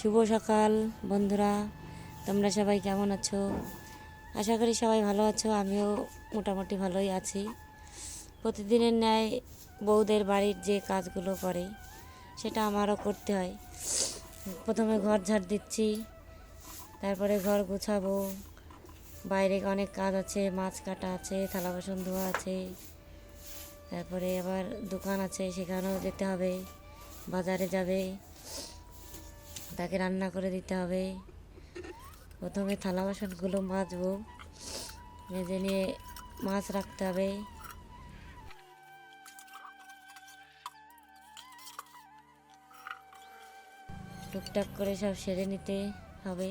শুভ সকাল বন্ধুরা, তোমরা সবাই কেমন আছো? আশা করি সবাই ভালো আছো। আমিও মোটামুটি ভালোই আছি। প্রতিদিনের ন্যায় বউদের বাড়ির যে কাজগুলো করে সেটা আমারও করতে হয়। প্রথমে ঘর ঝাড় দিচ্ছি, তারপরে ঘর গুছাবো। বাইরে অনেক কাজ আছে, মাছ কাটা আছে, থালা বাসন ধোয়া আছে, তারপরে আবার দোকান আছে, সেখানেও যেতে হবে। বাজারে যাবে, তাকে রান্না করে দিতে হবে। প্রথমে থালা বাসনগুলো মাজবো, মেজে নিয়ে মাছ রাখতে হবে। টুকটাক করে সব সেরে নিতে হবে।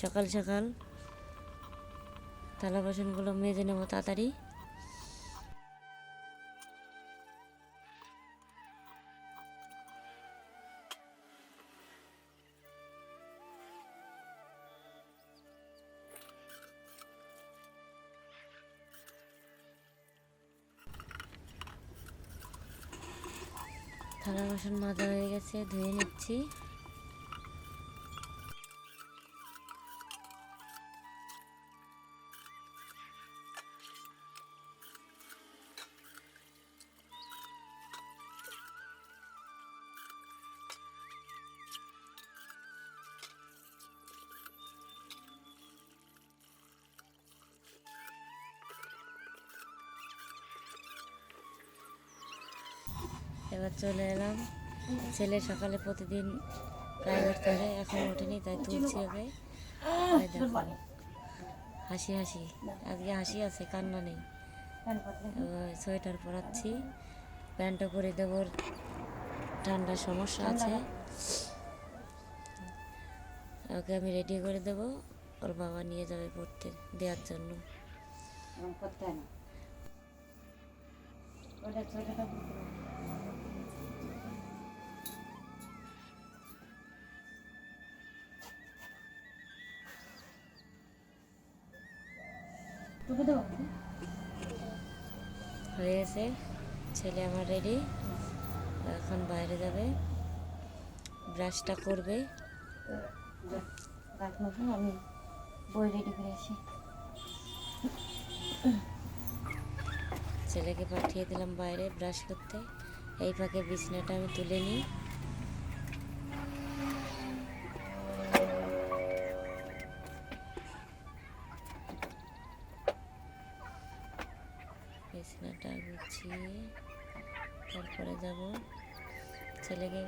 সকাল সকাল থালা বাসনগুলো মেজে নেবো তাড়াতাড়ি। থালা বাসন মাজা হয়ে গেছে, ধুয়ে নিচ্ছি। এবার চলে এলাম। ছেলে সকালে প্রতিদিন প্রাইভেট করে, এখন ওঠেনি, তাই তুলছি ওকে। দেখো হাসি হাসি, আজকে হাসি আছে, কান্না নেই। সোয়েটার পরাচ্ছি, প্যান্টও পরে দেবো, ঠান্ডার সমস্যা আছে। ওকে আমি রেডি করে দেবো, ওর বাবা নিয়ে যাবে পড়তে দেওয়ার জন্য। হয়ে গেছে, ছেলে আমার রেডি। এখন বাইরে যাবে, ব্রাশটা করবে। আমি বই রেডি করে আসি। ছেলেকে পাঠিয়ে দিলাম বাইরে ব্রাশ করতে। এই ফাঁকে বিছানাটা আমি তুলে নিই। বিছানাটা গুছিয়ে তারপরে যাব। ছেলেকে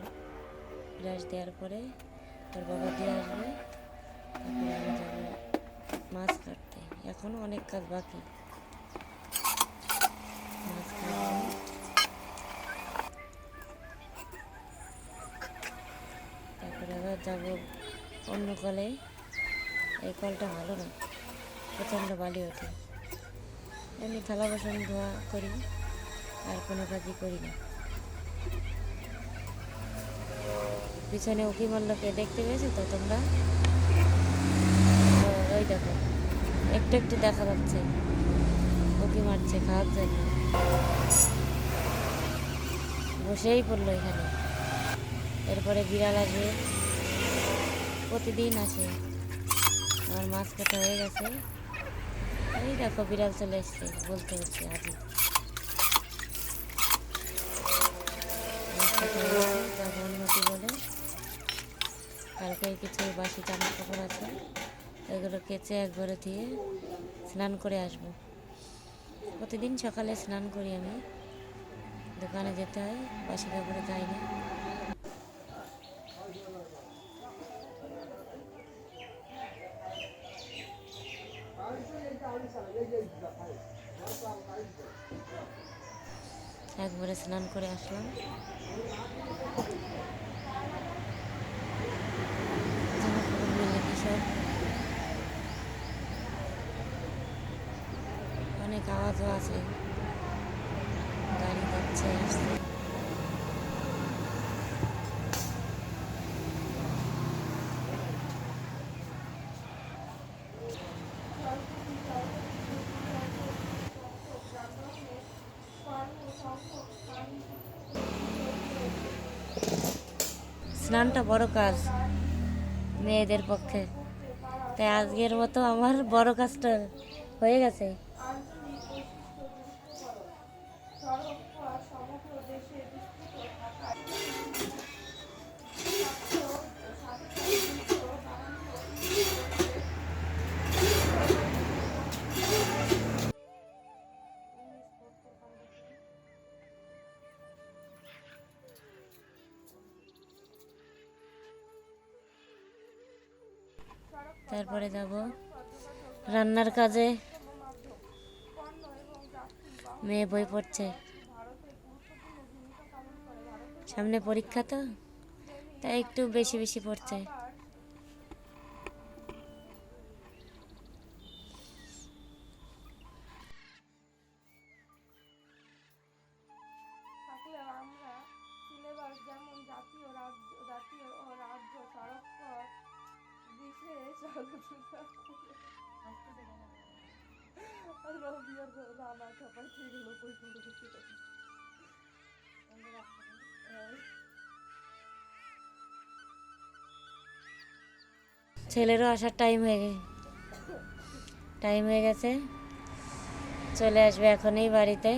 ব্রাশ দেওয়ার পরে তোর বাবা দিয়ে আসবে, তারপরে আমি যাবো মাছ কাটতে। এখনও অনেক কাজ বাকি। মাছ কাটবো, তারপরে আবার যাবো অন্য কলে। এই কলটা ভালো না, প্রচণ্ড বালি ওঠে। এমনি থালা বাসন ধোয়া করি, আর কোনো কাজই করি না। পিছনে উকি মারলোকে দেখতে পেয়েছো তো তোমরা? ওই দেখো, একটু একটু দেখা যাচ্ছে, উকি মারছে খাওয়ার জন্য। বসেই পড়লো এখানে। এরপরে বিড়াল আসবে, প্রতিদিন আসে। আমার মাছ কাটা হয়ে গেছে, এই দেখো বিড়াল চলে এসছে, বলতে হচ্ছে আজই মাছ কাটা হয়ে গেছে। যাবো উন্নতি বলে। কালকে কিছু বাসি জামা কাপড় আছে, এগুলো কেচে একবারে দিয়ে স্নান করে আসবো। প্রতিদিন সকালে স্নান করি আমি, দোকানে যেতে হয়, বাসি কাপড়ে যাই না। একবারে স্নান করে আসলাম। জামা কাপড় মিলে কি সব অনেক আওয়াজও আছে, গাড়ি যাচ্ছে আসছে। স্নানটা বড় কাজ, মেয়েদের পক্ষে। তাই আজকের মতো আমার বড় কাজটা হয়ে গেছে। তারপরে যাব রান্নার কাজে। মেয়ে বই পড়ছে, সামনে পরীক্ষা তো, তাই একটু বেশি বেশি পড়ছে। ছেলেরও আসার টাইম হয়ে গেছে, চলে আসবে এখনই বাড়িতে।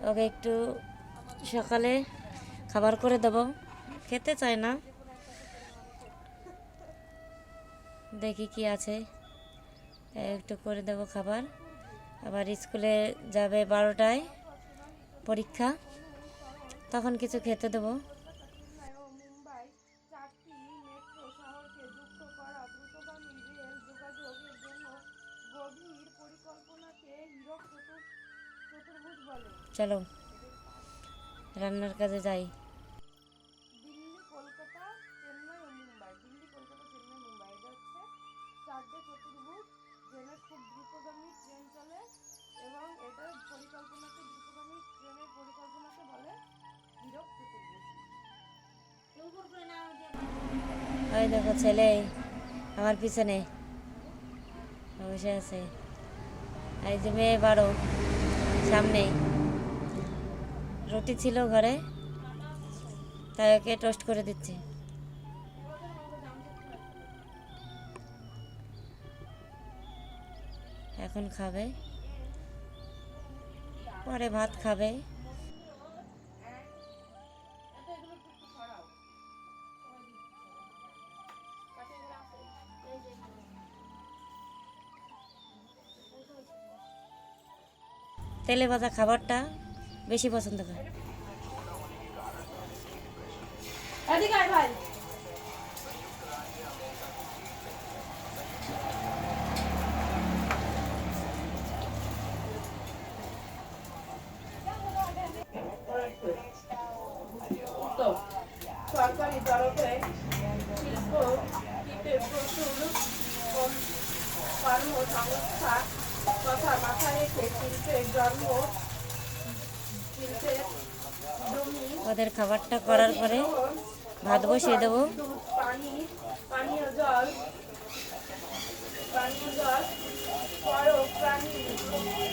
ওকে একটু সকালে খাবার করে দেবো, খেতে চায় না, দেখি কি আছে, একটু করে দেবো খাবার। আবার স্কুলে যাবে 12টায় পরীক্ষা, তখন কিছু খেতে দেবো। চলো রান্নার কাজে যাই। ওই দেখো ছেলে আমার পিছনে বসে আছে। এই যে মেয়ে 12 সামনেই। রুটি ছিল ঘরে, তাই ওকে টোস্ট করে দিচ্ছি। এখন খাবে, পরে ভাত খাবে। তেলে ভাজা খাবারটা বেশি পছন্দ করে। ভাই সরকারি তরফে শিল্প প্রচুর কর্মসংস্থা কথা মাথায় রেখে শিল্পের জমি ওদের খাবারটা করার পরে ভাত বসিয়ে দেবো। পানীয় জল সড়ক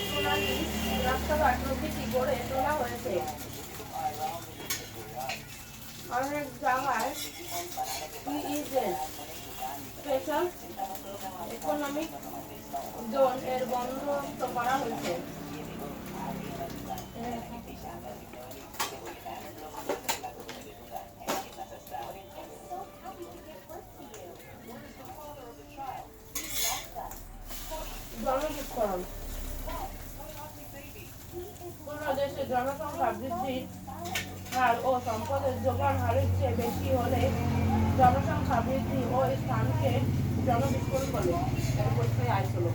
প্রণালী রাস্তাঘাট প্রভৃতি গড়ে তোলা হয়েছে। অনেক জায়গায় স্পেশাল ইকোনমিক জোন এর বন্দোবস্ত করা হয়েছে। জনবিস্ফোরণ কোন দেশে জনসংখ্যা বৃদ্ধির হার ও সম্পদের যোগান হারের চেয়ে বেশি হলে জনসংখ্যা বৃদ্ধি ও স্থানকে জনবিস্ফোরণ বলে। এর পরীক্ষায় আইছিল।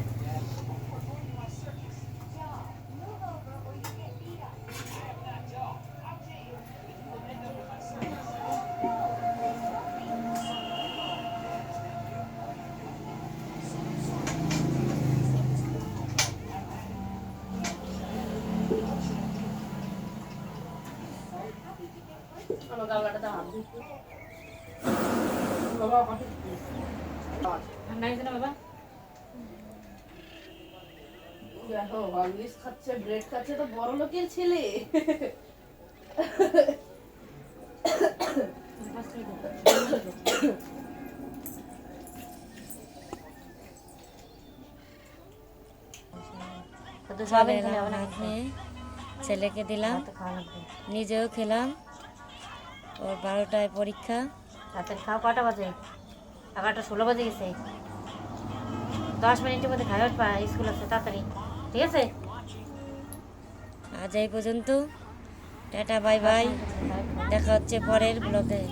আমার গাওয়াটা দাও বাবা কত ঠান্ডা হয়েছে না বাবা? দেখো হরলিক্স খাচ্ছে, ব্রেড খাচ্ছে, তো বড় লোকের ছেলে। শুধু সয়াবিন চলে খেলে এলাম হবে না ভাত নিয়ে, ছেলেকে দিলাম, ভাত তো খাওয়া লাগবে। নিজেও খেলাম। ওর 12টায় পরীক্ষা। তাড়াতাড়ি খাও। কটা বাজে? 11:16 বাজে গেছে। 10 মিনিটের মধ্যে খাই উঠবা, স্কুল আছে তাড়াতাড়ি, ঠিক আছে? আজ এই পর্যন্ত, টাটা বাই বাই, দেখা হচ্ছে পরের ব্লগে।